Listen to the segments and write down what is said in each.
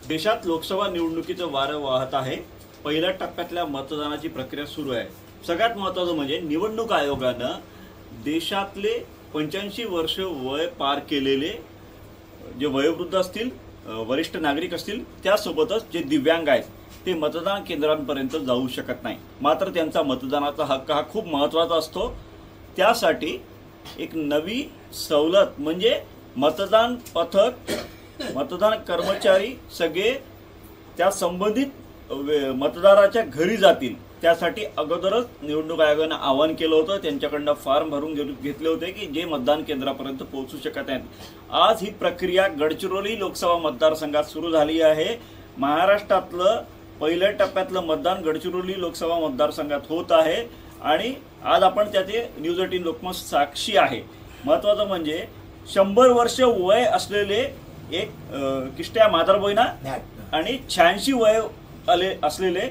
देशात लोकसभा निवडणुकीचं वारं वाहत आहे। पहिल्या टप्प्यातल्या मतदानाची प्रक्रिया सुरू आहे। सगळ्यात महत्त्वाचं म्हणजे निवडणूक आयोगानं देशातले 85 वर्ष वय पार केलेले जे वयोवृद्ध असतील, वरिष्ठ नागरिक असतील, त्यासोबतच जे दिव्यांग आहेत ते मतदान केंद्रांपर्यंत जाऊ शकत नाही। मात्र त्यांचा मतदानाचा हक्क हा खूप महत्त्वाचा असतो। त्यासाठी एक नवी सवलत म्हणजे मतदान पथक, मतदान कर्मचारी सगळे त्या संबंधित मतदाराच्या घरी जातील। त्यासाठी अगोदरच निवडणूक आयोगाने आवाहन केलं होतं, त्यांच्याकडनं फॉर्म भरून घेतले होते की जे मतदान केंद्रापर्यंत पोहोचू शकत नाहीत। आज ही प्रक्रिया गडचिरोली लोकसभा मतदारसंघात सुरू झाली आहे। महाराष्ट्रातलं पहिल्या टप्प्यातलं मतदान गडचिरोली लोकसभा मतदारसंघात होत आहे आणि आज आपण त्याचे न्यूज 18 लोकमत साक्षी आहे। महत्त्वाचं म्हणजे 100 वर्ष वय असलेले एक किष्ट्या मादरबोयना आणि 86 वय असलेले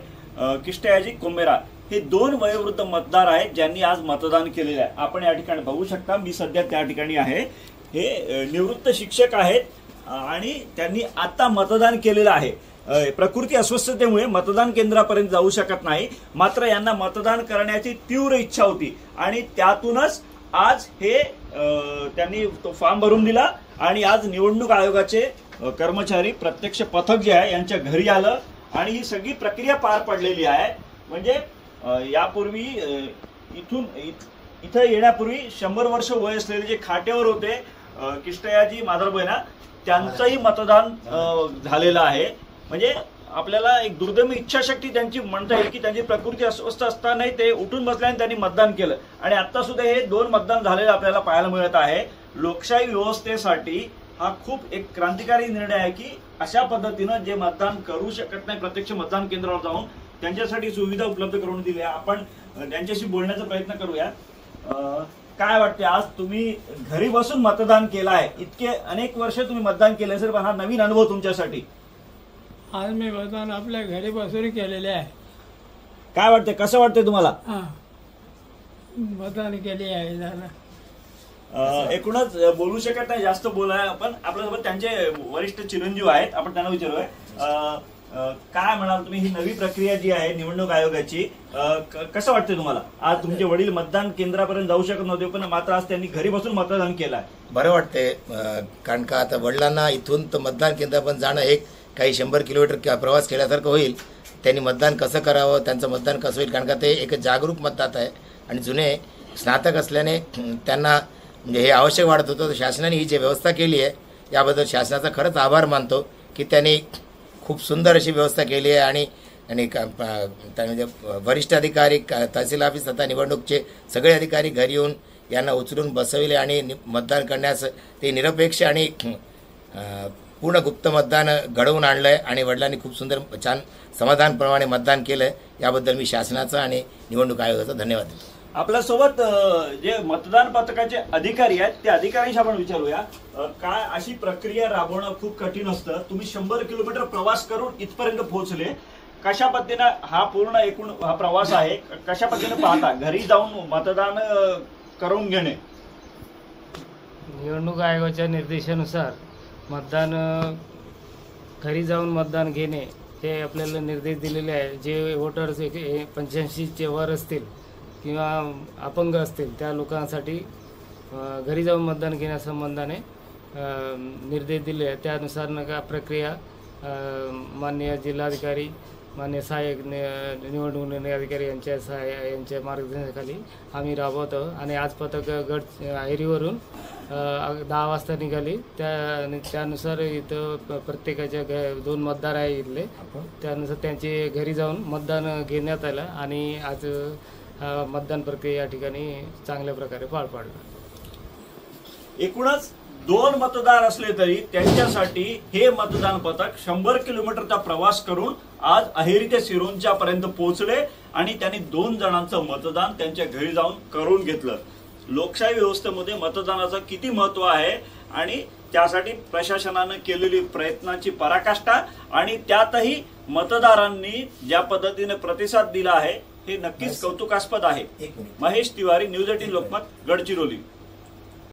किष्ट्याजी कोमेरा हे दोन वयोवृद्ध मतदार आहेत ज्यांनी आज मतदान केलेले आहे। आपण या ठिकाणी बघू शकता, मी सध्या त्या ठिकाणी आहे। हे निवृत्त शिक्षक आहेत आणि त्यांनी आता मतदान केलेलं आहे। प्रकृती अस्वस्थतेमुळे मतदान केंद्रापर्यंत जाऊ शकत नाही, मात्र यांना मतदान करण्याची तीव्र इच्छा होती आणि त्यातूनच आज हे त्यांनी तो फॉर्म भरून दिला आणि आज निवडणूक आयोगाचे कर्मचारी प्रत्यक्ष पथक जे आहे यांच्या घरी आलं आणि ही सगळी प्रक्रिया पार पडलेली आहे। म्हणजे यापूर्वी इथं येण्यापूर्वी 100 वर्ष वय असलेले जे खाट्यावर होते किष्ट्याजी मादरबोयना त्यांचंही मतदान झालेलं आहे। म्हणजे आपल्याला एक दुर्दैवी इच्छाशक्ती त्यांची म्हणता येईल की त्यांची प्रकृती अस्वस्थ असतानाही ते उठून बसले आणि त्यांनी मतदान केलं आणि आता सुद्धा हे 2 मतदान झालेले आपल्याला पाहायला मिळत आहे। लोकशाही व्यवस्थेसाठी हा खूप एक क्रांतिकारी निर्णय आहे की अशा पद्धतीनं जे मतदान करू शकत नाही प्रत्यक्ष मतदान केंद्रावर जाऊन त्यांच्यासाठी सुविधा उपलब्ध करून दिल्या। आपण त्यांच्याशी बोलण्याचा प्रयत्न करूया। काय वाटते, आज तुम्ही घरी बसून मतदान केलं आहे, इतके अनेक वर्ष तुम्ही मतदान केलं असेल, पण हा नवीन अनुभव तुमच्यासाठी? आज मी मतदान आपल्या घरी बसून केलेले आहे। काय वाटते, कसं वाटतंय तुम्हाला? मतदान केले आहे झालं। एकूणच बोलू शकत नाही, जास्त बोलाय, पण आपल्यासोबत त्यांचे वरिष्ठ चिरंजीव आहेत, आपण त्यांना विचारूया। काय म्हणाल तुम्ही, ही नवी प्रक्रिया जी आहे निवडणूक आयोगाची, कसं वाटतंय तुम्हाला? आज तुमचे वडील मतदान केंद्रापर्यंत जाऊ शकत नव्हते, पण मात्र आज त्यांनी घरी बसून मतदान केलं आहे। बरं वाटतंय, कारण का आता वडिलांना इथून तर मतदान केंद्रापर्यंत जाणं एक काही 100 किलोमीटर प्रवास केल्यासारखं होईल। त्यांनी मतदान कसं करावं, त्यांचं मतदान कसं होईल, कारण का ते एक जागरूक मतदाता आहे आणि जुने स्नातक असल्याने त्यांना म्हणजे हे आवश्यक वाटत होतं। शासनाने ही जी व्यवस्था केली आहे याबद्दल शासनाचा खरंच आभार मानतो की त्यांनी खूप सुंदर अशी व्यवस्था केली आहे आणि म्हणजे वरिष्ठ अधिकारी, तहसील ऑफिस तथा निवडणूकचे सगळे अधिकारी घरी येऊन यांना उचलून बसविले आणि मतदान करण्यास ते निरपेक्ष आणि पूर्ण गुप्त मतदान घडवून आणलंय आणि वडिलांनी खूप सुंदर छान समाधानप्रमाणे मतदान केलंय। याबद्दल मी शासनाचा आणि निवडणूक आयोगाचा धन्यवाद देतो। आपल्यासोबत जे मतदान पथकाचे अधिकारी आहेत त्या अधिकाऱ्यांशी आपण विचारूया। काय अशी प्रक्रिया राबवणं खूप कठीण असतं, तुम्ही 100 किलोमीटर प्रवास करून इथपर्यंत पोहोचले, कशा पद्धतीने हा पूर्ण एकूण हा प्रवास आहे, कशा पद्धतीने पाहता घरी जाऊन मतदान करून घेणे? निवडणूक आयोगाच्या निर्देशानुसार मतदान घरी जाऊन मतदान घेणे हे आपल्याला निर्देश दिलेले आहे। जे वोटर्स 85चे वर असतील किंवा अपंग असतील त्या लोकांसाठी घरी जाऊन मतदान घेण्यासंबंधाने निर्देश दिले आहेत। त्यानुसार प्रक्रिया माननीय जिल्हाधिकारी, माननीय सहाय्यक निवडणूक निर्णय अधिकारी यांच्या मार्गदर्शनाखाली आम्ही राबवतो आणि आज पथक अहेरीवरून 10 वाजता निघाली। त्यानुसार इथं प्रत्येकाच्या 2 मतदार आहे इथले, त्यानुसार त्यांचे घरी जाऊन मतदान घेण्यात आलं आणि आज मतदान प्रक्रिया या ठिकाणी चांगल्या प्रकारे पार पाडलं। एकूणच 2 मतदार असले तरी त्यांच्यासाठी हे मतदान पथक 100 किलोमीटरचा प्रवास करून आज अहेरी ते सिरोंचा पर्यंत पोहोचले आणि त्यांनी 2 जणांचं मतदान त्यांच्या घरी जाऊन करून घेतलं। लोकशाही व्यवस्थेमध्ये मतदानाचं किती महत्त्व आहे आणि त्यासाठी प्रशासनाने केलेली प्रयत्नांची पराकाष्ठा आणि त्यातही मतदारांनी ज्या पद्धतीने प्रतिसाद दिला आहे हे नक्कीच कौतुकास्पद आहे। महेश तिवारी, न्यूज 18 लोकमत, गडचिरोली।